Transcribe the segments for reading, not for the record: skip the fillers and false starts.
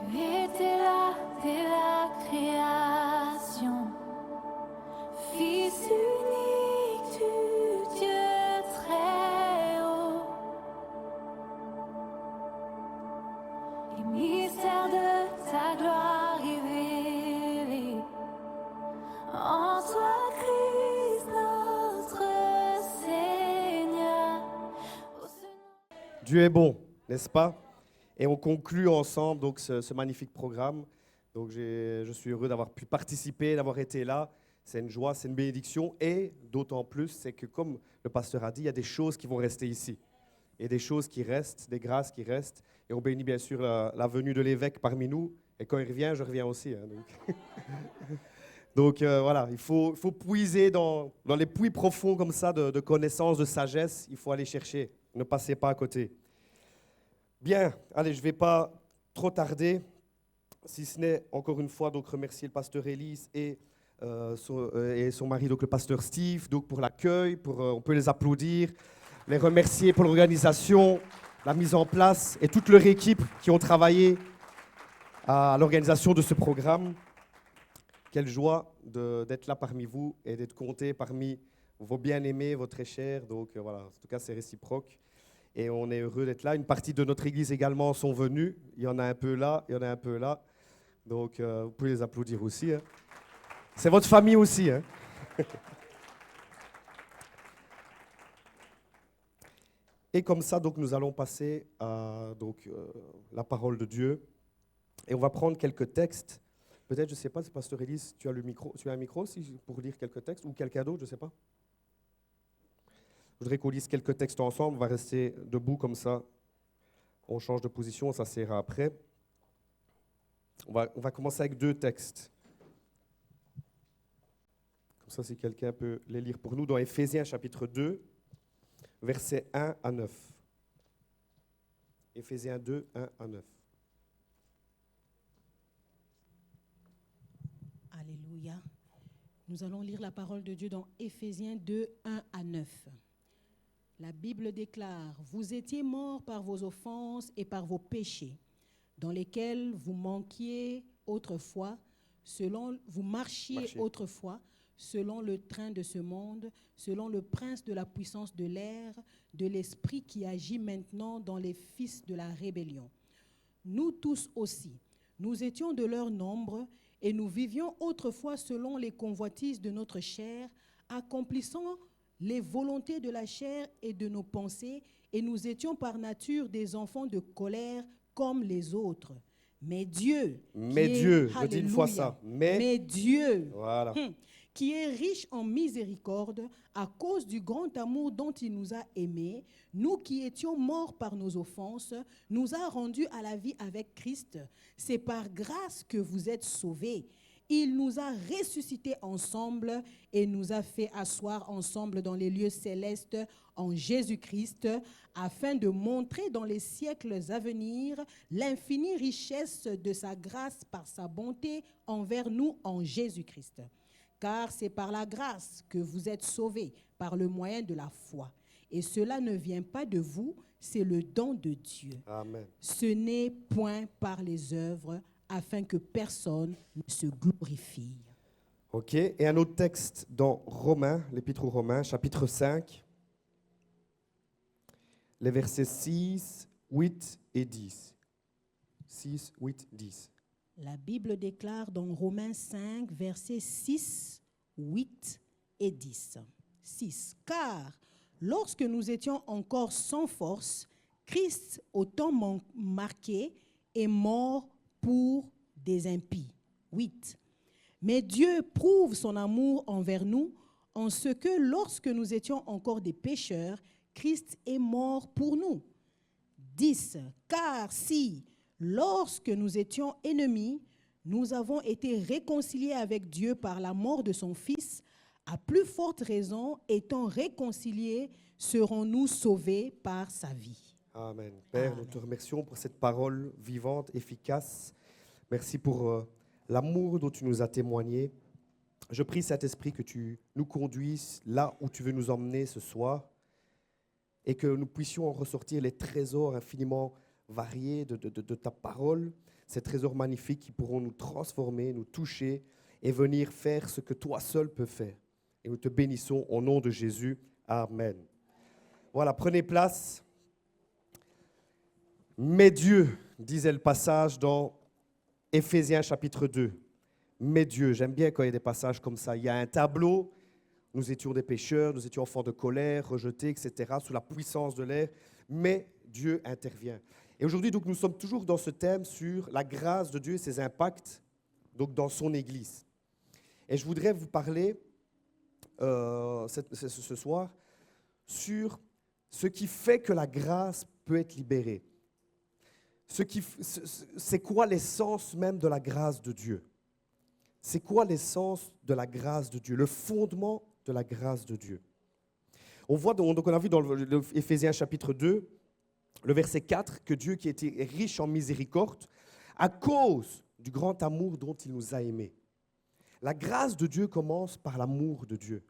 Tu étais là dès la création, Fils unique du Dieu très haut. Les mystères de ta gloire révélés en toi, Christ notre Seigneur. Dieu est bon, n'est-ce pas? Et on conclut ensemble donc ce magnifique programme. Donc je suis heureux d'avoir pu participer, d'avoir été là. C'est une joie, c'est une bénédiction. Et d'autant plus, c'est que comme le pasteur a dit, il y a des choses qui vont rester ici. Et des choses qui restent, des grâces qui restent. Et on bénit bien sûr la venue de l'évêque parmi nous. Et quand il revient, je reviens aussi. Donc voilà, il faut puiser dans les puits profonds comme ça de connaissances, de sagesse. Il faut aller chercher. Ne passez pas à côté. Bien, allez, je ne vais pas trop tarder, si ce n'est encore une fois donc remercier le pasteur Élise et son mari, donc le pasteur Steve, donc pour l'accueil, on peut les applaudir, les remercier pour l'organisation, la mise en place et toute leur équipe qui ont travaillé à l'organisation de ce programme. Quelle joie d'être là parmi vous et d'être compté parmi vos bien-aimés, vos très chers. Donc voilà, en tout cas c'est réciproque. Et on est heureux d'être là. Une partie de notre église également sont venus. Il y en a un peu là, il y en a un peu là. Donc, vous pouvez les applaudir aussi. Hein. C'est votre famille aussi. Hein. Et comme ça, donc, nous allons passer à la parole de Dieu. Et on va prendre quelques textes. Peut-être, je ne sais pas, pasteur Élise, tu as un micro pour lire quelques textes ou quelqu'un d'autre, je ne sais pas. Je voudrais qu'on lise quelques textes ensemble. On va rester debout comme ça. On change de position, ça s'ira après. On va commencer avec 2 textes. Comme ça, si quelqu'un peut les lire pour nous, dans Éphésiens chapitre 2, versets 1 à 9. Éphésiens 2, 1 à 9. Alléluia. Nous allons lire la parole de Dieu dans Éphésiens 2, 1 à 9. La Bible déclare, « Vous étiez morts par vos offenses et par vos péchés, dans lesquels vous marchiez autrefois, selon le train de ce monde, selon le prince de la puissance de l'air, de l'esprit qui agit maintenant dans les fils de la rébellion. Nous tous aussi, nous étions de leur nombre et nous vivions autrefois selon les convoitises de notre chair, accomplissant les volontés de la chair et de nos pensées, et nous étions par nature des enfants de colère comme les autres. Mais Dieu, je dis une fois ça, mais Dieu, voilà. Qui est riche en miséricorde, à cause du grand amour dont il nous a aimés, nous qui étions morts par nos offenses, nous a rendus à la vie avec Christ. C'est par grâce que vous êtes sauvés. Il nous a ressuscités ensemble et nous a fait asseoir ensemble dans les lieux célestes en Jésus-Christ, afin de montrer dans les siècles à venir l'infinie richesse de sa grâce par sa bonté envers nous en Jésus-Christ. Car c'est par la grâce que vous êtes sauvés, par le moyen de la foi. Et cela ne vient pas de vous, c'est le don de Dieu. Amen. Ce n'est point par les œuvres, afin que personne ne se glorifie. Ok, et un autre texte dans Romains, l'Épître aux Romains, chapitre 5, les versets 6, 8 et 10. 6, 8, 10. La Bible déclare dans Romains 5, versets 6, 8 et 10. 6. Car lorsque nous étions encore sans force, Christ, au temps marqué, est mort pour des impies. 8. Mais Dieu prouve son amour envers nous en ce que lorsque nous étions encore des pécheurs, Christ est mort pour nous. 10. Car si, lorsque nous étions ennemis, nous avons été réconciliés avec Dieu par la mort de son Fils, à plus forte raison, étant réconciliés, serons-nous sauvés par sa vie. Amen. Père, Amen. Nous te remercions pour cette parole vivante, efficace. Merci pour l'amour dont tu nous as témoigné. Je prie, Saint-Esprit, que tu nous conduises là où tu veux nous emmener ce soir et que nous puissions en ressortir les trésors infiniment variés de ta parole, ces trésors magnifiques qui pourront nous transformer, nous toucher et venir faire ce que toi seul peux faire. Et nous te bénissons au nom de Jésus. Amen. Voilà, prenez place. Mais Dieu, disait le passage dans Éphésiens chapitre 2. Mais Dieu, j'aime bien quand il y a des passages comme ça. Il y a un tableau, nous étions des pécheurs, nous étions enfants de colère, rejetés, etc., sous la puissance de l'air. Mais Dieu intervient. Et aujourd'hui, donc, nous sommes toujours dans ce thème sur la grâce de Dieu et ses impacts donc, dans son Église. Et je voudrais vous parler ce soir sur ce qui fait que la grâce peut être libérée. C'est quoi l'essence même de la grâce de Dieu? C'est quoi l'essence de la grâce de Dieu? Le fondement de la grâce de Dieu. On a vu dans Éphésiens chapitre 2, le verset 4, que Dieu qui était riche en miséricorde, à cause du grand amour dont il nous a aimés. La grâce de Dieu commence par l'amour de Dieu.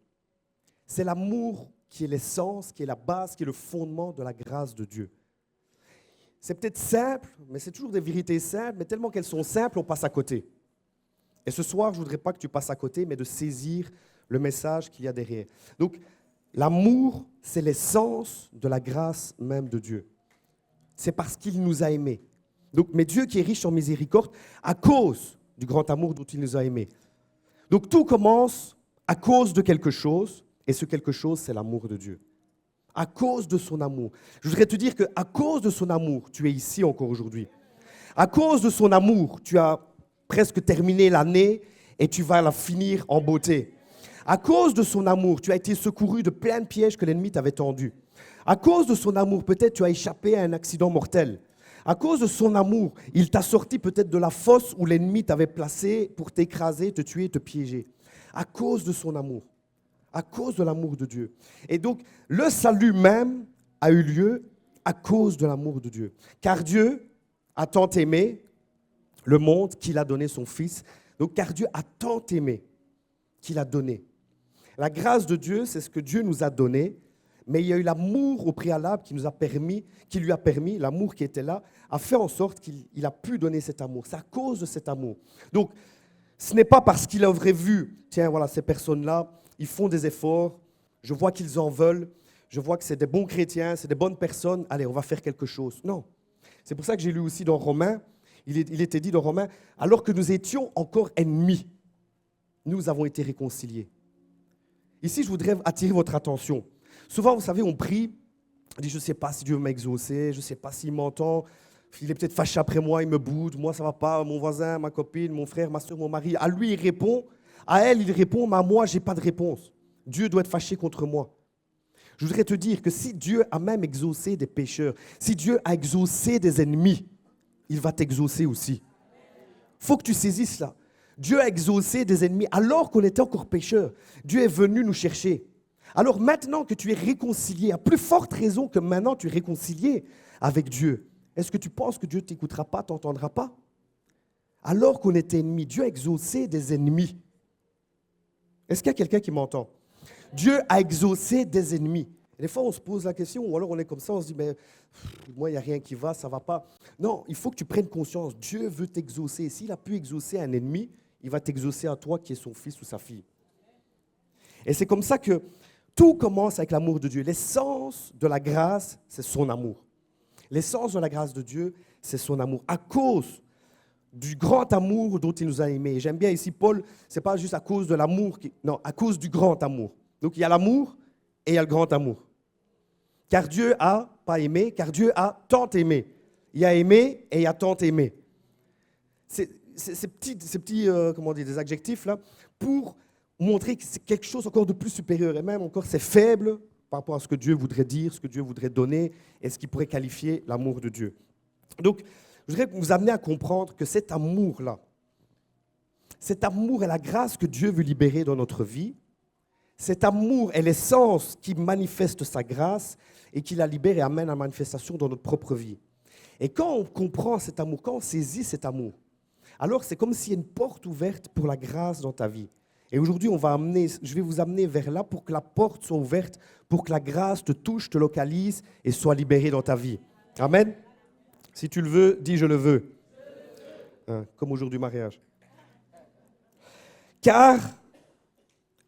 C'est l'amour qui est l'essence, qui est la base, qui est le fondement de la grâce de Dieu. C'est peut-être simple, mais c'est toujours des vérités simples, mais tellement qu'elles sont simples, on passe à côté. Et ce soir, je ne voudrais pas que tu passes à côté, mais de saisir le message qu'il y a derrière. Donc, l'amour, c'est l'essence de la grâce même de Dieu. C'est parce qu'il nous a aimés. Donc, mais Dieu qui est riche en miséricorde, à cause du grand amour dont il nous a aimés. Donc, tout commence à cause de quelque chose, et ce quelque chose, c'est l'amour de Dieu. À cause de son amour. Je voudrais te dire qu'à cause de son amour, tu es ici encore aujourd'hui. À cause de son amour, tu as presque terminé l'année et tu vas la finir en beauté. À cause de son amour, tu as été secouru de plein de pièges que l'ennemi t'avait tendus. À cause de son amour, peut-être tu as échappé à un accident mortel. À cause de son amour, il t'a sorti peut-être de la fosse où l'ennemi t'avait placé pour t'écraser, te tuer, te piéger. À cause de son amour. À cause de l'amour de Dieu. Et donc, le salut même a eu lieu à cause de l'amour de Dieu. Car Dieu a tant aimé le monde qu'il a donné son Fils. Donc, car Dieu a tant aimé qu'il a donné. La grâce de Dieu, c'est ce que Dieu nous a donné, mais il y a eu l'amour au préalable qui lui a permis, l'amour qui était là, a fait en sorte qu'il a pu donner cet amour. C'est à cause de cet amour. Donc, ce n'est pas parce qu'il aurait vu, tiens, voilà, ces personnes-là, ils font des efforts, je vois qu'ils en veulent, je vois que c'est des bons chrétiens, c'est des bonnes personnes, allez, on va faire quelque chose. Non. C'est pour ça que j'ai lu aussi dans Romains, il était dit dans Romains, alors que nous étions encore ennemis, nous avons été réconciliés. Ici, je voudrais attirer votre attention. Souvent, vous savez, on prie, on dit, je ne sais pas si Dieu m'a exaucé, je ne sais pas s'il m'entend, il est peut-être fâché après moi, il me boude, moi ça ne va pas, mon voisin, ma copine, mon frère, ma soeur, mon mari, à lui il répond, à elle il répond, mais à moi je n'ai pas de réponse. Dieu doit être fâché contre moi. Je voudrais te dire que si Dieu a même exaucé des pécheurs, si Dieu a exaucé des ennemis, il va t'exaucer aussi. Il faut que tu saisisses cela. Dieu a exaucé des ennemis alors qu'on était encore pécheurs. Dieu est venu nous chercher. Alors maintenant que tu es réconcilié, à plus forte raison que maintenant tu es réconcilié avec Dieu, est-ce que tu penses que Dieu ne t'écoutera pas, t'entendra pas? Alors qu'on était ennemis, Dieu a exaucé des ennemis. Est-ce qu'il y a quelqu'un qui m'entend? Dieu a exaucé des ennemis. Et des fois, on se pose la question, ou alors on est comme ça, on se dit, mais moi, il n'y a rien qui va, ça ne va pas. Non, il faut que tu prennes conscience. Dieu veut t'exaucer. S'il a pu exaucer un ennemi, il va t'exaucer à toi qui es son fils ou sa fille. Et c'est comme ça que tout commence avec l'amour de Dieu. L'essence de la grâce, c'est son amour. L'essence de la grâce de Dieu, c'est son amour. À cause du grand amour dont il nous a aimés. Et j'aime bien ici, Paul, ce n'est pas juste à cause de l'amour, non, à cause du grand amour. Donc il y a l'amour et il y a le grand amour. Car Dieu a pas aimé, car Dieu a tant aimé. Il a aimé et il a tant aimé. Ces petits comment dire, des adjectifs là, pour montrer que c'est quelque chose encore de plus supérieur. Et même encore, c'est faible par rapport à ce que Dieu voudrait dire, ce que Dieu voudrait donner et ce qui pourrait qualifier l'amour de Dieu. Donc, je voudrais vous amener à comprendre que cet amour-là, cet amour est la grâce que Dieu veut libérer dans notre vie. Cet amour est l'essence qui manifeste sa grâce et qui la libère et amène à la manifestation dans notre propre vie. Et quand on comprend cet amour, quand on saisit cet amour, alors c'est comme s'il y a une porte ouverte pour la grâce dans ta vie. Et aujourd'hui, je vais vous amener vers là pour que la porte soit ouverte, pour que la grâce te touche, te localise et soit libérée dans ta vie. Amen. Si tu le veux, dis je le veux. hein, comme au jour du mariage. Car,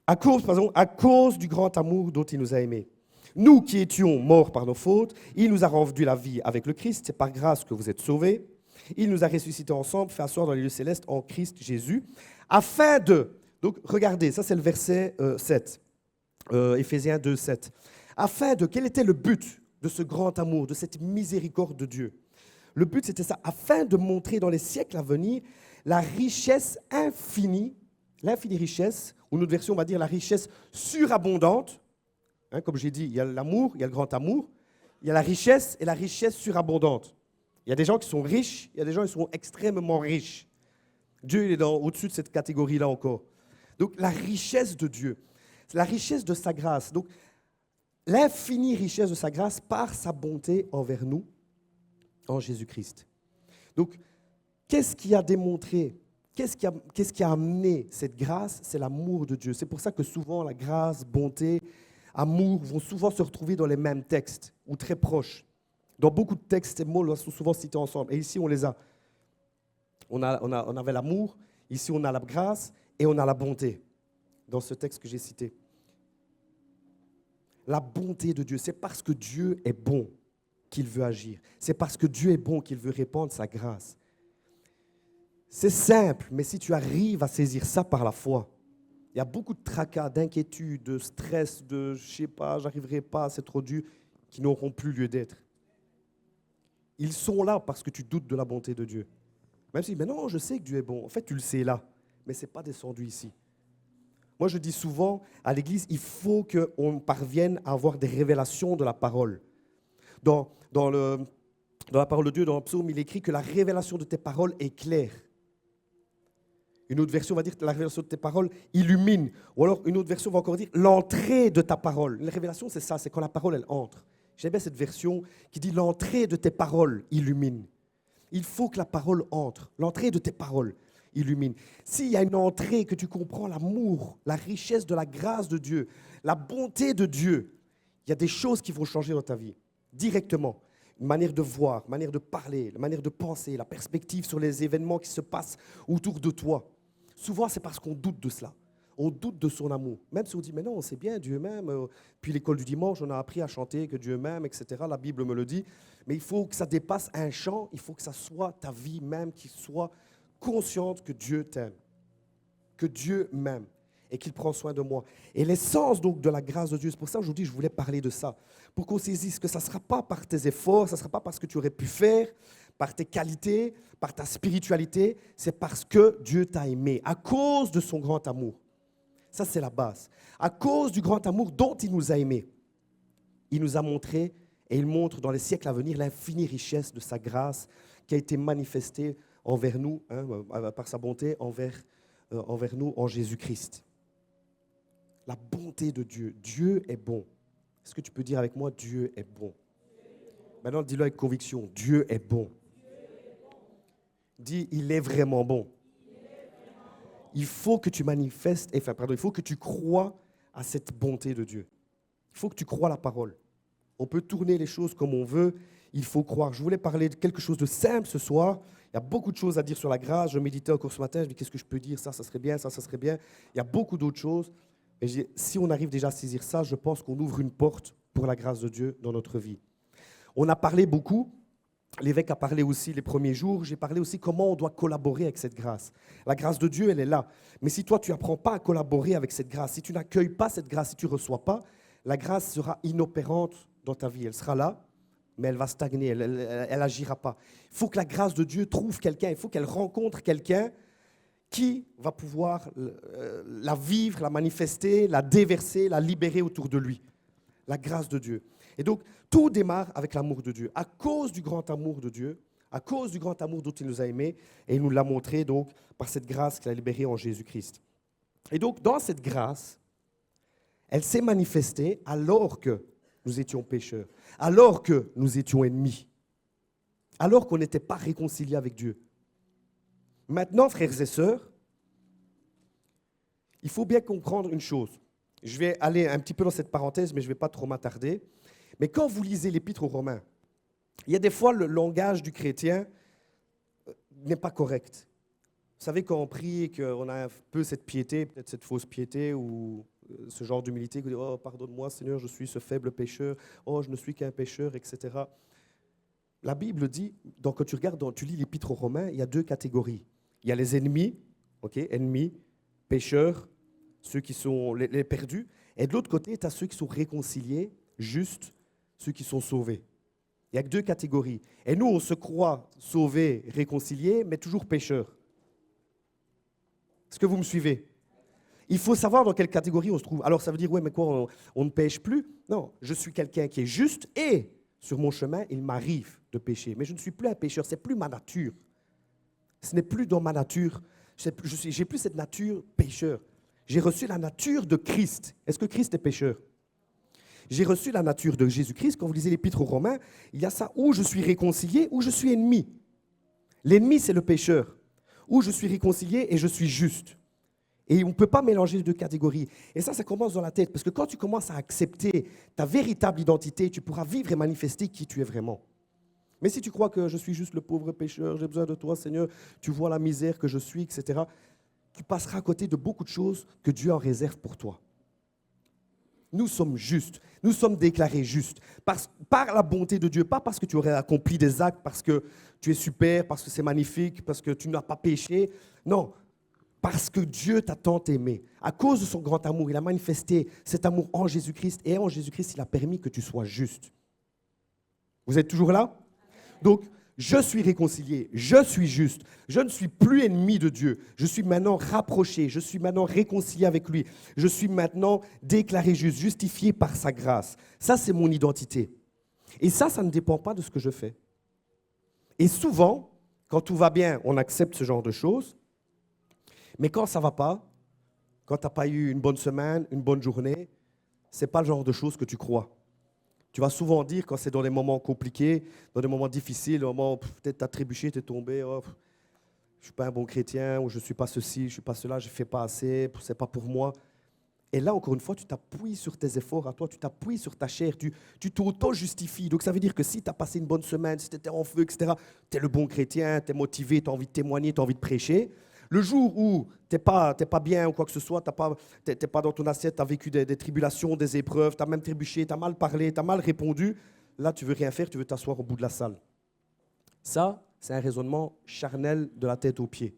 à cause du grand amour dont il nous a aimés, nous qui étions morts par nos fautes, il nous a rendu la vie avec le Christ, c'est par grâce que vous êtes sauvés. Il nous a ressuscités ensemble, fait asseoir dans les lieux célestes en Christ Jésus, afin de... Donc regardez, ça c'est le verset 7, Éphésiens 2, 7. Afin de... Quel était le but de ce grand amour, de cette miséricorde de Dieu? Le but c'était ça, afin de montrer dans les siècles à venir la richesse infinie, l'infinie richesse, ou notre version on va dire la richesse surabondante. Hein, comme j'ai dit, il y a l'amour, il y a le grand amour, il y a la richesse et la richesse surabondante. Il y a des gens qui sont riches, il y a des gens qui sont extrêmement riches. Dieu il est au-dessus de cette catégorie-là encore. Donc la richesse de Dieu, la richesse de sa grâce, donc l'infinie richesse de sa grâce par sa bonté envers nous en Jésus-Christ. Donc qu'est-ce qui a démontré, qu'est-ce qui a amené cette grâce? C'est l'amour de Dieu. C'est pour ça que souvent la grâce, bonté, amour vont souvent se retrouver dans les mêmes textes ou très proches. Dans beaucoup de textes, ces mots sont souvent cités ensemble. Et ici, on les a. On avait l'amour, ici on a la grâce et on a la bonté dans ce texte que j'ai cité. La bonté de Dieu, c'est parce que Dieu est bon qu'il veut agir. C'est parce que Dieu est bon qu'il veut répandre sa grâce. C'est simple, mais si tu arrives à saisir ça par la foi, il y a beaucoup de tracas, d'inquiétudes, de stress, de je ne sais pas, j'arriverai pas, c'est trop dur, qui n'auront plus lieu d'être. Ils sont là parce que tu doutes de la bonté de Dieu. Même si, mais non, je sais que Dieu est bon. En fait, tu le sais là, mais ce n'est pas descendu ici. Moi, je dis souvent à l'Église, il faut qu'on parvienne à avoir des révélations de la parole. Dans la parole de Dieu, dans le psaume, il écrit que la révélation de tes paroles est claire. Une autre version va dire que la révélation de tes paroles illumine. Ou alors une autre version va encore dire l'entrée de ta parole. La révélation, c'est ça, c'est quand la parole, elle entre. J'aime bien cette version qui dit l'entrée de tes paroles illumine. Il faut que la parole entre. L'entrée de tes paroles illumine. S'il y a une entrée que tu comprends, l'amour, la richesse de la grâce de Dieu, la bonté de Dieu, il y a des choses qui vont changer dans ta vie, directement. Une manière de voir, une manière de parler, une manière de penser, la perspective sur les événements qui se passent autour de toi. Souvent, c'est parce qu'on doute de cela. On doute de son amour. Même si on dit, mais non, c'est bien, Dieu m'aime. Puis l'école du dimanche, on a appris à chanter que Dieu m'aime, etc. La Bible me le dit. Mais il faut que ça dépasse un chant. Il faut que ça soit ta vie même qui soit consciente que Dieu t'aime. Que Dieu m'aime et qu'il prend soin de moi. Et l'essence donc de la grâce de Dieu, c'est pour ça aujourd'hui je voulais parler de ça. Pour qu'on saisisse que ça ne sera pas par tes efforts, ça ne sera pas parce que tu aurais pu faire, par tes qualités, par ta spiritualité, c'est parce que Dieu t'a aimé, à cause de son grand amour. Ça, c'est la base. À cause du grand amour dont il nous a aimés, il nous a montré, et il montre dans les siècles à venir, l'infinie richesse de sa grâce qui a été manifestée envers nous, par sa bonté, envers nous en Jésus-Christ. La bonté de Dieu. Dieu est bon. Est-ce que tu peux dire avec moi, Dieu est bon? Maintenant, dis-le avec conviction, Dieu est bon. Dis, il est vraiment bon. Il faut que tu manifestes, il faut que tu crois à cette bonté de Dieu. Il faut que tu crois à la parole. On peut tourner les choses comme on veut, il faut croire. Je voulais parler de quelque chose de simple ce soir. Il y a beaucoup de choses à dire sur la grâce. Je méditais encore ce matin, je me dis qu'est-ce que je peux dire, ça serait bien, ça serait bien. Il y a beaucoup d'autres choses. Mais si on arrive déjà à saisir ça, je pense qu'on ouvre une porte pour la grâce de Dieu dans notre vie. On a parlé beaucoup. L'évêque a parlé aussi les premiers jours. J'ai parlé aussi comment on doit collaborer avec cette grâce. La grâce de Dieu, elle est là. Mais si toi, tu n'apprends pas à collaborer avec cette grâce, si tu n'accueilles pas cette grâce, si tu ne reçois pas, la grâce sera inopérante dans ta vie. Elle sera là, mais elle va stagner, elle n'agira pas. Il faut que la grâce de Dieu trouve quelqu'un, il faut qu'elle rencontre quelqu'un qui va pouvoir la vivre, la manifester, la déverser, la libérer autour de lui. La grâce de Dieu. Et donc, tout démarre avec l'amour de Dieu. À cause du grand amour de Dieu, à cause du grand amour dont il nous a aimés, et il nous l'a montré donc par cette grâce qu'il a libérée en Jésus-Christ. Et donc, dans cette grâce, elle s'est manifestée alors que nous étions pécheurs, alors que nous étions ennemis, alors qu'on n'était pas réconciliés avec Dieu. Maintenant, frères et sœurs, il faut bien comprendre une chose. Je vais aller un petit peu dans cette parenthèse, mais je ne vais pas trop m'attarder. Mais quand vous lisez l'Épître aux Romains, il y a des fois le langage du chrétien n'est pas correct. Vous savez, quand on prie et qu'on a un peu cette piété, peut-être cette fausse piété ou ce genre d'humilité, qu'on dit « Oh, pardonne-moi Seigneur, je suis ce faible pécheur. Oh, je ne suis qu'un pécheur, etc. » La Bible dit, donc quand tu regardes, tu lis l'Épître aux Romains, il y a 2 catégories. Il y a les ennemis, ennemis, pécheurs, ceux qui sont les perdus. Et de l'autre côté, tu as ceux qui sont réconciliés, justes, ceux qui sont sauvés. Il n'y a que 2 catégories. Et nous, on se croit sauvés, réconciliés, mais toujours pécheurs. Est-ce que vous me suivez? Il faut savoir dans quelle catégorie on se trouve. Alors ça veut dire, ouais, mais quoi, on ne pêche plus? Non, je suis quelqu'un qui est juste et sur mon chemin, il m'arrive de pécher. Mais je ne suis plus un pécheur, c'est plus ma nature. Ce n'est plus dans ma nature. J'ai plus cette nature pécheur. J'ai reçu la nature de Christ. Est-ce que Christ est pécheur? J'ai reçu la nature de Jésus-Christ. Quand vous lisez l'Épître aux Romains, il y a ça, où je suis réconcilié, où je suis ennemi. L'ennemi, c'est le pécheur. Où je suis réconcilié et je suis juste. Et on ne peut pas mélanger les 2 catégories. Et ça commence dans la tête. Parce que quand tu commences à accepter ta véritable identité, tu pourras vivre et manifester qui tu es vraiment. Mais si tu crois que je suis juste le pauvre pécheur, j'ai besoin de toi, Seigneur, tu vois la misère que je suis, etc., tu passeras à côté de beaucoup de choses que Dieu en réserve pour toi. Nous sommes justes, nous sommes déclarés justes par la bonté de Dieu, pas parce que tu aurais accompli des actes, parce que tu es super, parce que c'est magnifique, parce que tu n'as pas péché. Non, parce que Dieu t'a tant aimé. À cause de son grand amour, il a manifesté cet amour en Jésus-Christ, et en Jésus-Christ, il a permis que tu sois juste. Vous êtes toujours là? Donc, je suis réconcilié, je suis juste, je ne suis plus ennemi de Dieu, je suis maintenant rapproché, je suis maintenant réconcilié avec lui, je suis maintenant déclaré juste, justifié par sa grâce. Ça, c'est mon identité. Et ça ne dépend pas de ce que je fais. Et souvent, quand tout va bien, on accepte ce genre de choses, mais quand ça ne va pas, quand tu n'as pas eu une bonne semaine, une bonne journée, ce n'est pas le genre de choses que tu crois. Tu vas souvent dire, quand c'est dans des moments compliqués, dans des moments difficiles, des moments où peut-être tu as trébuché, tu es tombé, oh, je ne suis pas un bon chrétien, ou je ne suis pas ceci, je ne suis pas cela, je ne fais pas assez, ce n'est pas pour moi. Et là, encore une fois, tu t'appuies sur tes efforts à toi, tu t'appuies sur ta chair, tu t'auto-justifies. Donc ça veut dire que si tu as passé une bonne semaine, si tu étais en feu, etc., tu es le bon chrétien, tu es motivé, tu as envie de témoigner, tu as envie de prêcher. Le jour où tu n'es pas bien ou quoi que ce soit, tu n'es pas dans ton assiette, tu as vécu des tribulations, des épreuves, tu as même trébuché, tu as mal parlé, tu as mal répondu, là, tu ne veux rien faire, tu veux t'asseoir au bout de la salle. Ça, c'est un raisonnement charnel de la tête aux pieds.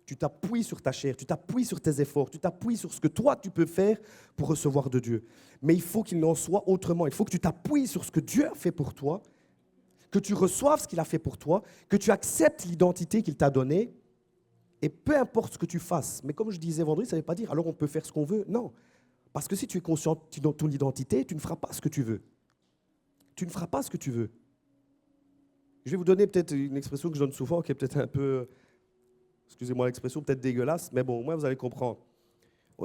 Tu t'appuies sur ta chair, tu t'appuies sur tes efforts, tu t'appuies sur ce que toi, tu peux faire pour recevoir de Dieu. Mais il faut qu'il en soit autrement. Il faut que tu t'appuies sur ce que Dieu a fait pour toi, que tu reçoives ce qu'il a fait pour toi, que tu acceptes l'identité qu'il t'a donnée. Et peu importe ce que tu fasses, mais comme je disais vendredi, ça ne veut pas dire alors on peut faire ce qu'on veut. Non, parce que si tu es conscient de ton identité, tu ne feras pas ce que tu veux. Tu ne feras pas ce que tu veux. Je vais vous donner peut-être une expression que je donne souvent, qui est peut-être un peu, excusez-moi l'expression, peut-être dégueulasse, mais bon, au moins vous allez comprendre.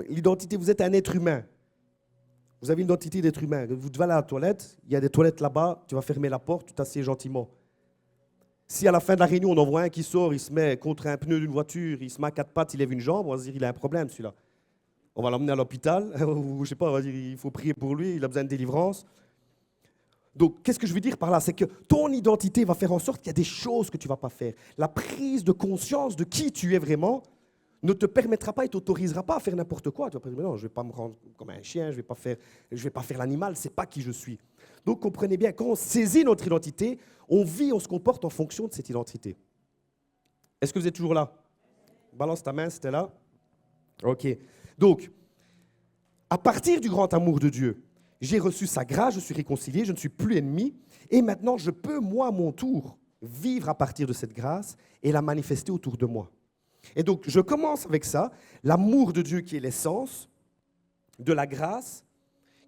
L'identité, vous êtes un être humain. Vous avez une identité d'être humain. Vous devez aller à la toilette, il y a des toilettes là-bas, tu vas fermer la porte, tu t'assieds gentiment. Si à la fin de la réunion, on en voit un qui sort, il se met contre un pneu d'une voiture, il se met à 4 pattes, il lève une jambe, on va se dire il a un problème celui-là. On va l'emmener à l'hôpital, ou je sais pas, on va dire il faut prier pour lui, il a besoin de délivrance. Donc, qu'est-ce que je veux dire par là? C'est que ton identité va faire en sorte qu'il y a des choses que tu ne vas pas faire. La prise de conscience de qui tu es vraiment ne te permettra pas et t'autorisera pas à faire n'importe quoi. Tu vas pas dire, mais non, je ne vais pas me rendre comme un chien, je ne vais pas faire l'animal, ce n'est pas qui je suis. Donc, comprenez bien, quand on saisit notre identité, on vit, on se comporte en fonction de cette identité. Est-ce que vous êtes toujours là? Balance ta main, c'était là. OK. Donc, à partir du grand amour de Dieu, j'ai reçu sa grâce, je suis réconcilié, je ne suis plus ennemi. Et maintenant, je peux, moi, à mon tour, vivre à partir de cette grâce et la manifester autour de moi. Et donc, je commence avec ça, l'amour de Dieu qui est l'essence, de la grâce,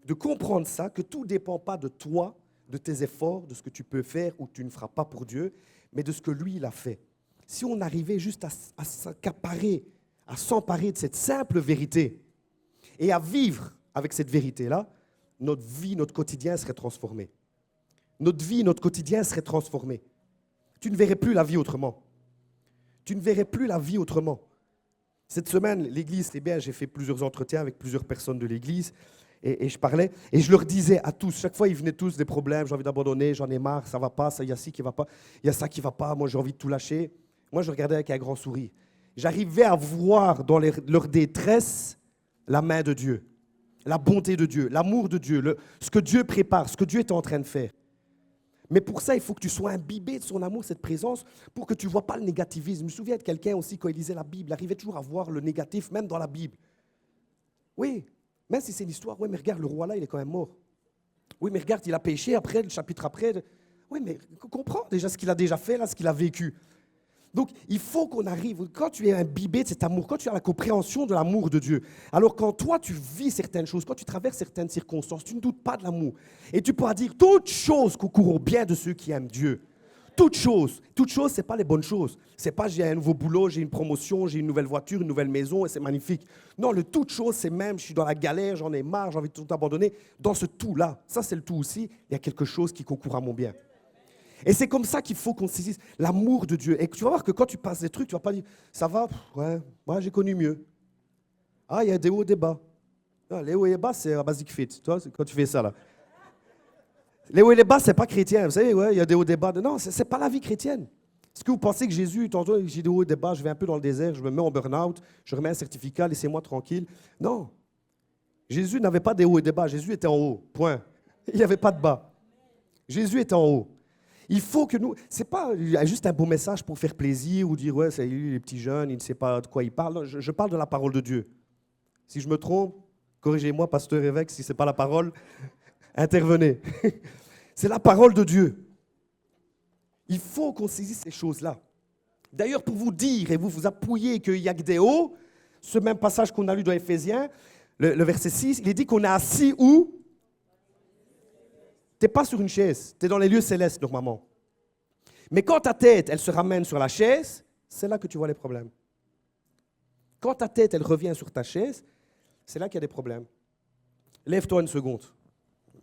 de comprendre ça, que tout ne dépend pas de toi, de tes efforts, de ce que tu peux faire ou que tu ne feras pas pour Dieu, mais de ce que lui, il a fait. Si on arrivait juste à s'accaparer, à s'emparer de cette simple vérité et à vivre avec cette vérité-là, notre vie, notre quotidien serait transformé. Notre vie, notre quotidien serait transformé. Tu ne verrais plus la vie autrement. Tu ne verrais plus la vie autrement. Cette semaine, l'église, c'est bien, j'ai fait plusieurs entretiens avec plusieurs personnes de l'église et je parlais et je leur disais à tous, chaque fois ils venaient tous des problèmes, j'ai envie d'abandonner, j'en ai marre, ça ne va pas, il y a ci qui ne va pas, il y a ça qui ne va pas, moi j'ai envie de tout lâcher. Moi je regardais avec un grand sourire J'arrivais à voir dans leur détresse la main de Dieu, la bonté de Dieu, l'amour de Dieu, ce que Dieu prépare, ce que Dieu est en train de faire. Mais pour ça, il faut que tu sois imbibé de son amour, cette présence, pour que tu ne vois pas le négativisme. Je me souviens de quelqu'un aussi, quand il lisait la Bible, il arrivait toujours à voir le négatif, même dans la Bible. Oui, même si c'est l'histoire, oui, mais regarde, le roi là, il est quand même mort. Oui, mais regarde, il a péché après, le chapitre après. Oui, mais comprends déjà ce qu'il a déjà fait, là, ce qu'il a vécu. Donc, il faut qu'on arrive, quand tu es imbibé de cet amour, quand tu as la compréhension de l'amour de Dieu, alors quand toi, tu vis certaines choses, quand tu traverses certaines circonstances, tu ne doutes pas de l'amour. Et tu pourras dire, toutes choses concourent au bien de ceux qui aiment Dieu. Toutes choses, ce n'est pas les bonnes choses. Ce n'est pas j'ai un nouveau boulot, j'ai une promotion, j'ai une nouvelle voiture, une nouvelle maison, et c'est magnifique. Non, le toute chose, c'est même, je suis dans la galère, j'en ai marre, j'ai envie de tout abandonner. Dans ce tout-là, ça c'est le tout aussi, il y a quelque chose qui concourt à mon bien. Et c'est comme ça qu'il faut qu'on saisisse l'amour de Dieu. Et tu vas voir que quand tu passes des trucs, tu ne vas pas dire, ça va, ouais, moi j'ai connu mieux. Ah, il y a des hauts et des bas. Non, les hauts et les bas, c'est à Basic Fit. Toi, c'est quand tu fais ça, là. Les hauts et les bas, ce n'est pas chrétien. Vous savez, ouais, il y a des hauts et des bas. Non, ce n'est pas la vie chrétienne. Est-ce que vous pensez que Jésus, tantôt, j'ai des hauts et des bas, je vais un peu dans le désert, je me mets en burn-out, je remets un certificat, laissez-moi tranquille. Non. Jésus n'avait pas des hauts et des bas. Jésus était en haut. Point. Il n'y avait pas de bas. Jésus était en haut. Il faut que nous... C'est pas juste un beau message pour faire plaisir ou dire, ouais, c'est lui, les petits jeunes, il ne sait pas de quoi il parle. Non, je parle de la parole de Dieu. Si je me trompe, corrigez-moi, pasteur évêque, si ce n'est pas la parole, intervenez. C'est la parole de Dieu. Il faut qu'on saisisse ces choses-là. D'ailleurs, pour vous dire et vous appuyer qu'il y a que des hauts, ce même passage qu'on a lu dans Éphésiens, le verset 6, il est dit qu'on est assis où? Tu n'es pas sur une chaise, tu es dans les lieux célestes normalement. Mais quand ta tête, elle se ramène sur la chaise, c'est là que tu vois les problèmes. Quand ta tête, elle revient sur ta chaise, c'est là qu'il y a des problèmes. Lève-toi une seconde.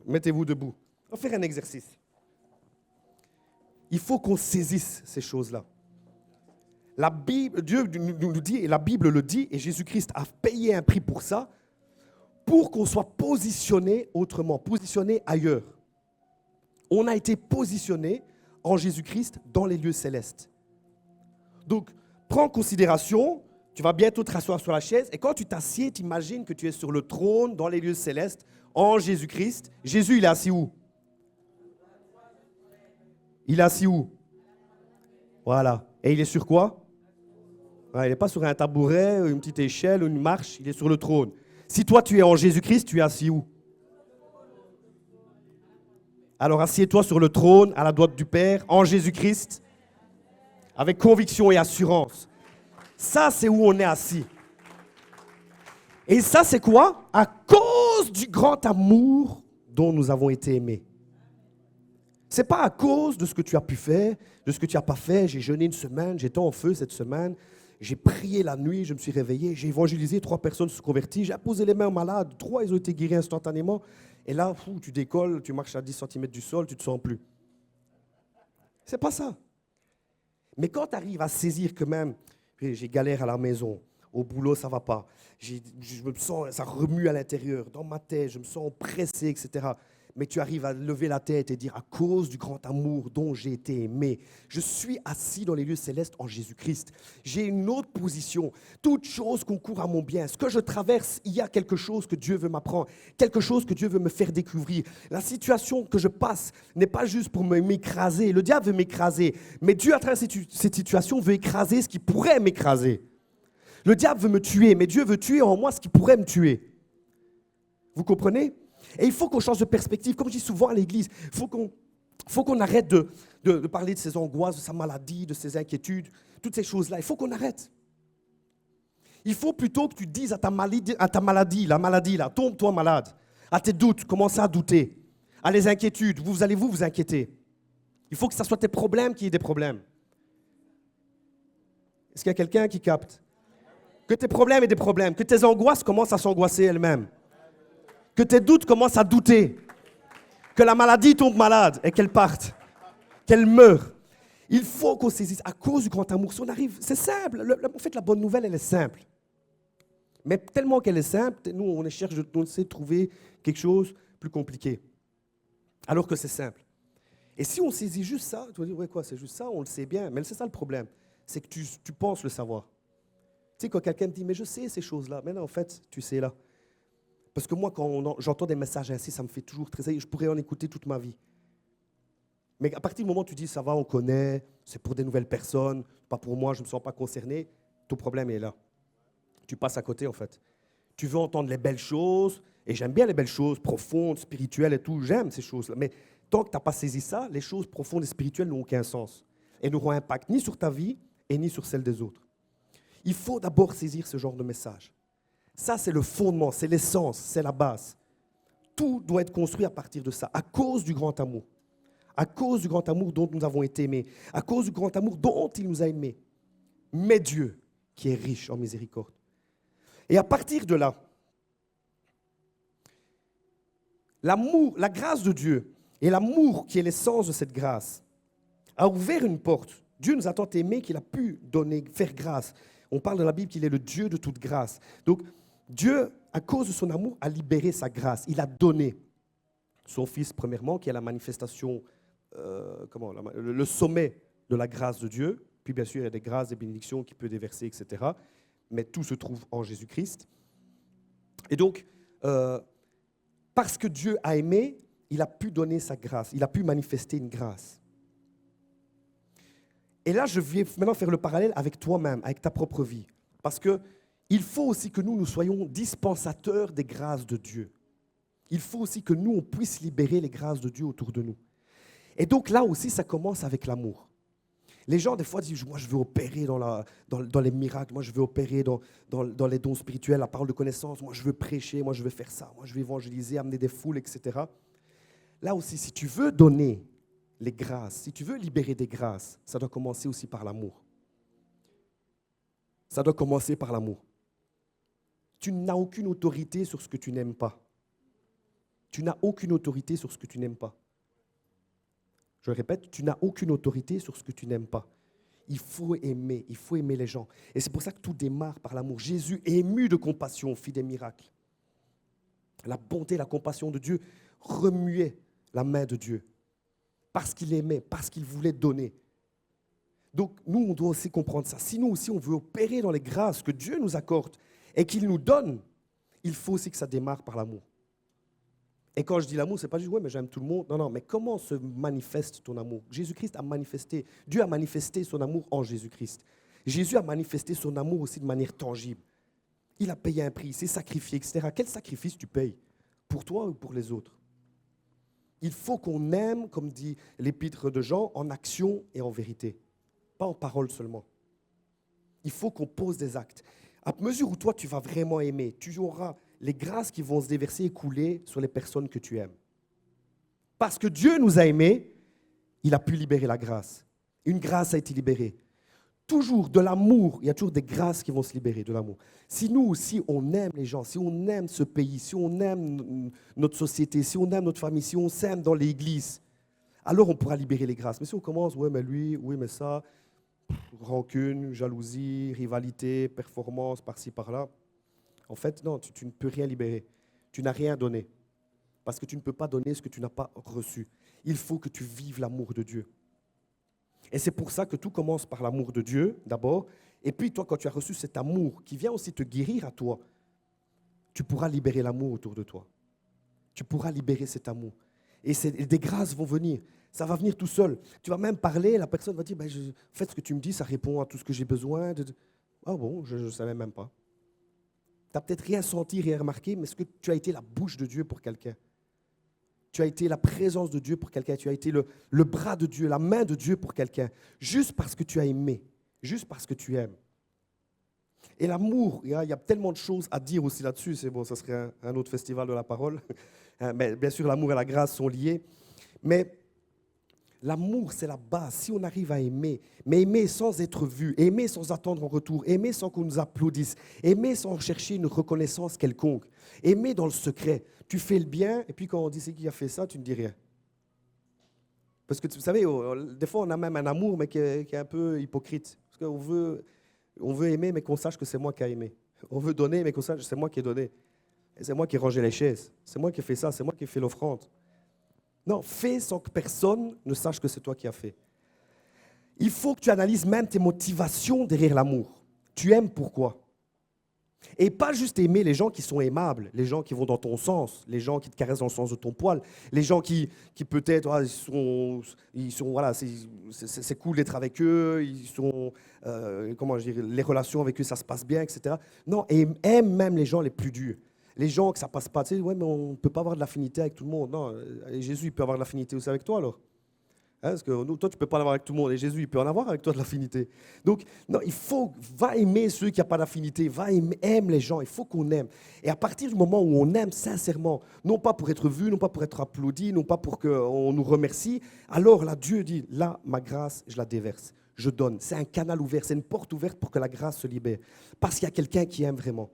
Mettez-vous debout. On va faire un exercice. Il faut qu'on saisisse ces choses-là. La Bible, Dieu nous dit, et la Bible le dit, et Jésus-Christ a payé un prix pour ça, pour qu'on soit positionné autrement, positionné ailleurs. On a été positionné en Jésus-Christ dans les lieux célestes. Donc, prends en considération, tu vas bientôt te rasseoir sur la chaise, et quand tu t'assieds, tu imagines que tu es sur le trône dans les lieux célestes en Jésus-Christ. Jésus, il est assis où? Il est assis où? Voilà. Et il est sur quoi? Ouais, il n'est pas sur un tabouret, une petite échelle, une marche, il est sur le trône. Si toi, tu es en Jésus-Christ, tu es assis où? Alors assieds-toi sur le trône, à la droite du Père, en Jésus-Christ, avec conviction et assurance. Ça, c'est où on est assis. Et ça, c'est quoi? À cause du grand amour dont nous avons été aimés. Ce n'est pas à cause de ce que tu as pu faire, de ce que tu n'as pas fait. J'ai jeûné une semaine, j'étais en feu cette semaine. J'ai prié la nuit, je me suis réveillé, j'ai évangélisé, 3 personnes se sont converties, j'ai posé les mains aux malades, 3 ils ont été guéris instantanément. Et là, tu décolles, tu marches à 10 cm du sol, tu ne te sens plus. C'est pas ça. Mais quand tu arrives à saisir que même, j'ai galère à la maison, au boulot ça ne va pas, je me sens, ça remue à l'intérieur, dans ma tête, je me sens oppressé, etc. Mais tu arrives à lever la tête et dire, à cause du grand amour dont j'ai été aimé, je suis assis dans les lieux célestes en Jésus-Christ. J'ai une autre position. Toute chose concourt à mon bien. Ce que je traverse, il y a quelque chose que Dieu veut m'apprendre, quelque chose que Dieu veut me faire découvrir. La situation que je passe n'est pas juste pour m'écraser. Le diable veut m'écraser. Mais Dieu, à travers cette situation, veut écraser ce qui pourrait m'écraser. Le diable veut me tuer, mais Dieu veut tuer en moi ce qui pourrait me tuer. Vous comprenez ? Et il faut qu'on change de perspective. Comme je dis souvent à l'église, il faut qu'on arrête de parler de ses angoisses, de sa maladie, de ses inquiétudes, toutes ces choses-là. Il faut qu'on arrête. Il faut plutôt que tu dises à ta maladie, la maladie là, tombe-toi malade. À tes doutes, commence à douter. À les inquiétudes, vous allez vous inquiéter. Il faut que ce soit tes problèmes qui aient des problèmes. Est-ce qu'il y a quelqu'un qui capte? Que tes problèmes aient des problèmes, que tes angoisses commencent à s'angoisser elles-mêmes. Que tes doutes commencent à douter. Que la maladie tombe malade et qu'elle parte. Qu'elle meure. Il faut qu'on saisisse à cause du grand amour. Si on arrive, c'est simple. En fait, la bonne nouvelle, elle est simple. Mais tellement qu'elle est simple, nous, on cherche de trouver quelque chose de plus compliqué. Alors que c'est simple. Et si on saisit juste ça, tu vas dire, ouais, quoi, c'est juste ça, on le sait bien. Mais c'est ça le problème. C'est que tu penses le savoir. Tu sais, quand quelqu'un me dit, mais je sais ces choses-là. Mais non, en fait, tu sais là. Parce que moi, quand j'entends des messages ainsi, ça me fait toujours très... Je pourrais en écouter toute ma vie. Mais à partir du moment où tu dis, ça va, on connaît, c'est pour des nouvelles personnes, pas pour moi, je ne me sens pas concerné, ton problème est là. Tu passes à côté, en fait. Tu veux entendre les belles choses, et j'aime bien les belles choses profondes, spirituelles et tout, j'aime ces choses-là. Mais tant que tu n'as pas saisi ça, les choses profondes et spirituelles n'ont aucun sens. Et n'auront impact ni sur ta vie, et ni sur celle des autres. Il faut d'abord saisir ce genre de message. Ça, c'est le fondement, c'est l'essence, c'est la base. Tout doit être construit à partir de ça, à cause du grand amour. À cause du grand amour dont nous avons été aimés. À cause du grand amour dont il nous a aimés. Mais Dieu, qui est riche en miséricorde. Et à partir de là, l'amour, la grâce de Dieu et l'amour qui est l'essence de cette grâce a ouvert une porte. Dieu nous a tant aimés qu'il a pu donner, faire grâce. On parle de la Bible qu'il est le Dieu de toute grâce. Donc, Dieu, à cause de son amour, a libéré sa grâce. Il a donné son Fils, premièrement, qui est la manifestation, le sommet de la grâce de Dieu. Puis, bien sûr, il y a des grâces, des bénédictions qui peuvent déverser, etc. Mais tout se trouve en Jésus-Christ. Et donc, parce que Dieu a aimé, il a pu donner sa grâce. Il a pu manifester une grâce. Et là, je vais maintenant faire le parallèle avec toi-même, avec ta propre vie. Parce qu'il faut aussi que nous soyons dispensateurs des grâces de Dieu. Il faut aussi que nous, on puisse libérer les grâces de Dieu autour de nous. Et donc là aussi, ça commence avec l'amour. Les gens, des fois, disent, moi, je veux opérer dans les miracles, moi, je veux opérer dans les dons spirituels, la parole de connaissance, moi, je veux prêcher, moi, je veux faire ça, moi, je veux évangéliser, amener des foules, etc. Là aussi, si tu veux donner les grâces, si tu veux libérer des grâces, ça doit commencer aussi par l'amour. Ça doit commencer par l'amour. Tu n'as aucune autorité sur ce que tu n'aimes pas. Tu n'as aucune autorité sur ce que tu n'aimes pas. Je le répète, tu n'as aucune autorité sur ce que tu n'aimes pas. Il faut aimer les gens. Et c'est pour ça que tout démarre par l'amour. Jésus, ému de compassion, fit des miracles. La bonté, la compassion de Dieu remuait la main de Dieu. Parce qu'il aimait, parce qu'il voulait donner. Donc nous, on doit aussi comprendre ça. Si nous aussi, on veut opérer dans les grâces que Dieu nous accorde et qu'il nous donne, il faut aussi que ça démarre par l'amour. Et quand je dis l'amour, ce n'est pas juste « ouais, mais j'aime tout le monde ». Non, mais comment se manifeste ton amour ? Jésus-Christ a manifesté, Dieu a manifesté son amour en Jésus-Christ. Jésus a manifesté son amour aussi de manière tangible. Il a payé un prix, il s'est sacrifié, etc. Quel sacrifice tu payes ? Pour toi ou pour les autres ? Il faut qu'on aime, comme dit l'épître de Jean, en action et en vérité. Pas en parole seulement. Il faut qu'on pose des actes. À mesure où toi, tu vas vraiment aimer, tu auras les grâces qui vont se déverser et couler sur les personnes que tu aimes. Parce que Dieu nous a aimés, il a pu libérer la grâce. Une grâce a été libérée. Toujours de l'amour, il y a toujours des grâces qui vont se libérer de l'amour. Si nous aussi, on aime les gens, si on aime ce pays, si on aime notre société, si on aime notre famille, si on s'aime dans l'église, alors on pourra libérer les grâces. Mais si on commence, ouais, mais lui, oui, mais ça, rancune, jalousie, rivalité, performance, par-ci, par-là, en fait, non, tu ne peux rien libérer. Tu n'as rien donné. Parce que tu ne peux pas donner ce que tu n'as pas reçu. Il faut que tu vives l'amour de Dieu. Et c'est pour ça que tout commence par l'amour de Dieu, d'abord. Et puis, toi, quand tu as reçu cet amour qui vient aussi te guérir à toi, tu pourras libérer l'amour autour de toi. Tu pourras libérer cet amour. Et des grâces vont venir. Ça va venir tout seul. Tu vas même parler, la personne va dire, en fait, ce que tu me dis, ça répond à tout ce que j'ai besoin. Ah bon, je ne savais même pas. Tu n'as peut-être rien senti, rien remarqué, mais est-ce que tu as été la bouche de Dieu pour quelqu'un ? Tu as été la présence de Dieu pour quelqu'un. Tu as été le bras de Dieu, la main de Dieu pour quelqu'un. Juste parce que tu as aimé. Juste parce que tu aimes. Et l'amour, il y a tellement de choses à dire aussi là-dessus. C'est bon, ça serait un autre festival de la parole. Mais bien sûr, l'amour et la grâce sont liés. Mais l'amour, c'est la base. Si on arrive à aimer, mais aimer sans être vu, aimer sans attendre en retour, aimer sans qu'on nous applaudisse, aimer sans chercher une reconnaissance quelconque, aimer dans le secret. Tu fais le bien, et puis quand on dit c'est qui a fait ça, tu ne dis rien. Parce que vous savez, des fois on a même un amour, mais qui est un peu hypocrite. Parce qu'on veut aimer, mais qu'on sache que c'est moi qui ai aimé. On veut donner, mais qu'on sache que c'est moi qui ai donné. Et c'est moi qui ai rangé les chaises. C'est moi qui ai fait ça, c'est moi qui ai fait l'offrande. Non, fais sans que personne ne sache que c'est toi qui as fait. Il faut que tu analyses même tes motivations derrière l'amour. Tu aimes pourquoi ? Et pas juste aimer les gens qui sont aimables, les gens qui vont dans ton sens, les gens qui te caressent dans le sens de ton poil, les gens qui peut-être, voilà, c'est cool d'être avec eux, comment je dirais, les relations avec eux, ça se passe bien, etc. Non, et aime même les gens les plus durs. Les gens que ça passe pas, tu sais, ouais, mais on ne peut pas avoir de l'affinité avec tout le monde. Non, et Jésus, il peut avoir de l'affinité aussi avec toi, alors. Parce que toi, tu ne peux pas en avoir avec tout le monde. Et Jésus, il peut en avoir avec toi de l'affinité. Donc, non, va aimer ceux qui n'ont pas d'affinité. Aime les gens. Il faut qu'on aime. Et à partir du moment où on aime sincèrement, non pas pour être vu, non pas pour être applaudi, non pas pour qu'on nous remercie, alors là, Dieu dit, là, ma grâce, je la déverse. Je donne. C'est un canal ouvert. C'est une porte ouverte pour que la grâce se libère. Parce qu'il y a quelqu'un qui aime vraiment.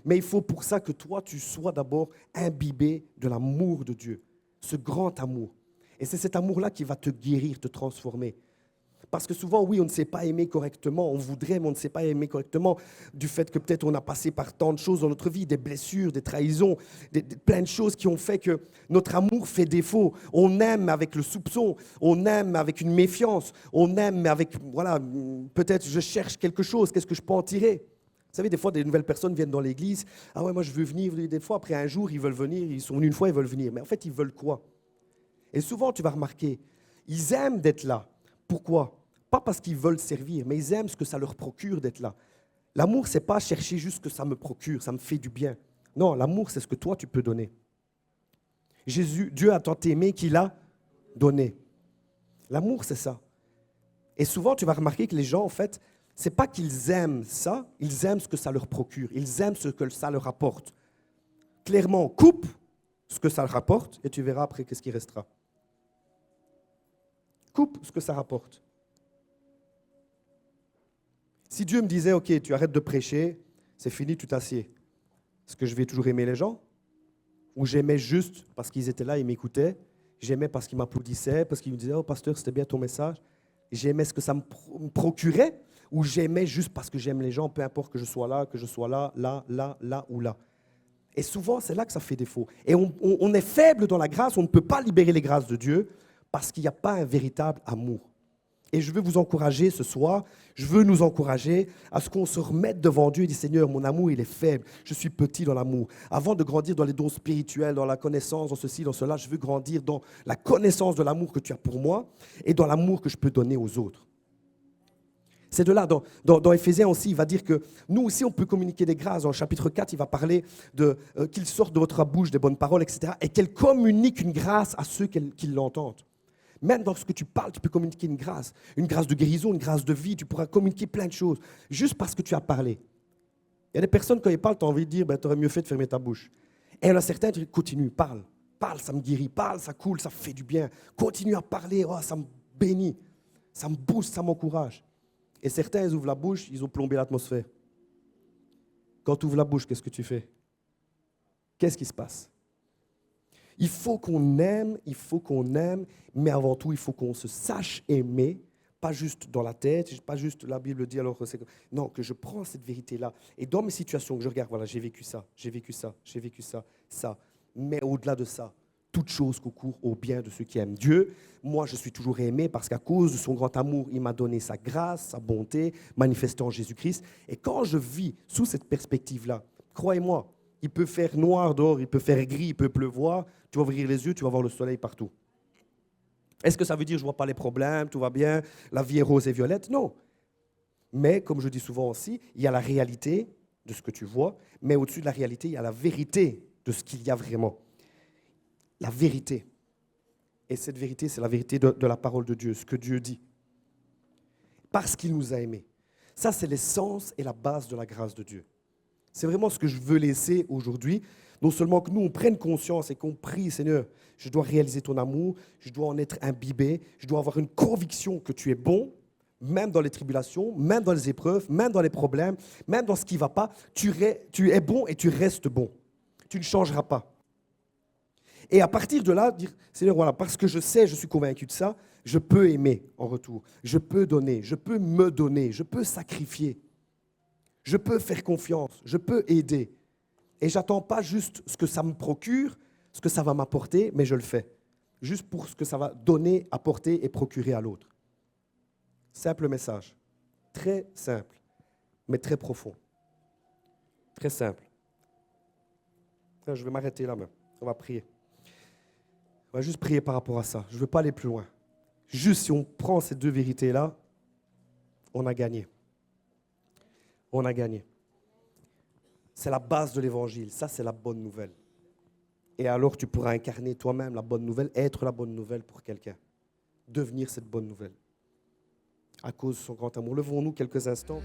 Mais il faut pour ça que toi, tu sois d'abord imbibé de l'amour de Dieu. Ce grand amour. Et c'est cet amour-là qui va te guérir, te transformer. Parce que souvent, oui, on ne sait pas aimer correctement, on voudrait, mais on ne sait pas aimer correctement du fait que peut-être on a passé par tant de choses dans notre vie, des blessures, des trahisons, plein de choses qui ont fait que notre amour fait défaut. On aime avec le soupçon, on aime avec une méfiance, on aime avec, voilà, peut-être je cherche quelque chose, qu'est-ce que je peux en tirer ? Vous savez, des fois, des nouvelles personnes viennent dans l'église, ah ouais, moi je veux venir, des fois, après un jour, ils veulent venir, ils sont venus une fois, ils veulent venir. Mais en fait, ils veulent quoi ? Et souvent, tu vas remarquer, ils aiment d'être là. Pourquoi ? Pas parce qu'ils veulent servir, mais ils aiment ce que ça leur procure d'être là. L'amour, ce n'est pas chercher juste ce que ça me procure, ça me fait du bien. Non, l'amour, c'est ce que toi, tu peux donner. Dieu a tant aimé qu'il a donné. L'amour, c'est ça. Et souvent, tu vas remarquer que les gens, en fait, ce n'est pas qu'ils aiment ça, ils aiment ce que ça leur procure. Ils aiment ce que ça leur apporte. Clairement, coupe ce que ça leur rapporte et tu verras après qu'est-ce qui restera. Coupe ce que ça rapporte. Si Dieu me disait, ok, tu arrêtes de prêcher, c'est fini, tu t'assieds. Est-ce que je vais toujours aimer les gens ? Ou j'aimais juste parce qu'ils étaient là, ils m'écoutaient. J'aimais parce qu'ils m'applaudissaient, parce qu'ils me disaient, oh pasteur, c'était bien ton message. J'aimais ce que ça me procurait. Ou j'aimais juste parce que j'aime les gens, peu importe que je sois là là ou là. Et souvent, c'est là que ça fait défaut. Et on est faible dans la grâce, on ne peut pas libérer les grâces de Dieu parce qu'il n'y a pas un véritable amour. Et je veux vous encourager ce soir, je veux nous encourager à ce qu'on se remette devant Dieu et dire, Seigneur, mon amour, il est faible, je suis petit dans l'amour. Avant de grandir dans les dons spirituels, dans la connaissance, dans ceci, dans cela, je veux grandir dans la connaissance de l'amour que tu as pour moi et dans l'amour que je peux donner aux autres. C'est de là, dans Éphésiens aussi, il va dire que nous aussi, on peut communiquer des grâces. Dans le chapitre 4, il va parler qu'ils sortent de votre bouche des bonnes paroles, etc. Et qu'elles communiquent une grâce à ceux qui l'entendent. Même dans ce que tu parles, tu peux communiquer une grâce de guérison, une grâce de vie. Tu pourras communiquer plein de choses, juste parce que tu as parlé. Il y a des personnes, quand ils parlent, tu as envie de dire, tu aurais mieux fait de fermer ta bouche. Et il y en a certains qui disent, continue, parle, ça me guérit, parle, ça coule, ça fait du bien. Continue à parler, oh, ça me bénit, ça me booste, ça m'encourage. Et certains, ils ouvrent la bouche, ils ont plombé l'atmosphère. Quand tu ouvres la bouche, qu'est-ce que tu fais ? Qu'est-ce qui se passe ? Il faut qu'on aime, mais avant tout, il faut qu'on se sache aimer, pas juste dans la tête, pas juste la Bible dit alors c'est... Non, que je prends cette vérité-là. Et dans mes situations, que je regarde, voilà, j'ai vécu ça. Mais au-delà de ça, toute chose concourt au bien de ceux qui aiment Dieu. Moi, je suis toujours aimé parce qu'à cause de son grand amour, il m'a donné sa grâce, sa bonté, manifestée en Jésus-Christ. Et quand je vis sous cette perspective-là, croyez-moi, il peut faire noir dehors, il peut faire gris, il peut pleuvoir. Tu vas ouvrir les yeux, tu vas voir le soleil partout. Est-ce que ça veut dire que je ne vois pas les problèmes, tout va bien, la vie est rose et violette ? Non. Mais, comme je dis souvent aussi, il y a la réalité de ce que tu vois, mais au-dessus de la réalité, il y a la vérité de ce qu'il y a vraiment. La vérité. Et cette vérité, c'est la vérité de la parole de Dieu, ce que Dieu dit. Parce qu'il nous a aimés. Ça, c'est l'essence et la base de la grâce de Dieu. C'est vraiment ce que je veux laisser aujourd'hui. Non seulement que nous, on prenne conscience et qu'on prie, Seigneur, je dois réaliser ton amour, je dois en être imbibé, je dois avoir une conviction que tu es bon, même dans les tribulations, même dans les épreuves, même dans les problèmes, même dans ce qui ne va pas. Tu es bon et tu restes bon. Tu ne changeras pas. Et à partir de là, dire, Seigneur, voilà, parce que je sais, je suis convaincu de ça, je peux aimer en retour. Je peux donner, je peux me donner, je peux sacrifier. Je peux faire confiance, je peux aider. Et je n'attends pas juste ce que ça me procure, ce que ça va m'apporter, mais je le fais. Juste pour ce que ça va donner, apporter et procurer à l'autre. Simple message. Très simple, mais très profond. Très simple. Je vais m'arrêter là, mais on va prier. On va juste prier par rapport à ça. Je ne veux pas aller plus loin. Juste si on prend ces deux vérités-là, on a gagné. On a gagné. C'est la base de l'évangile. Ça, c'est la bonne nouvelle. Et alors, tu pourras incarner toi-même la bonne nouvelle, être la bonne nouvelle pour quelqu'un. Devenir cette bonne nouvelle. À cause de son grand amour. Levons-nous quelques instants.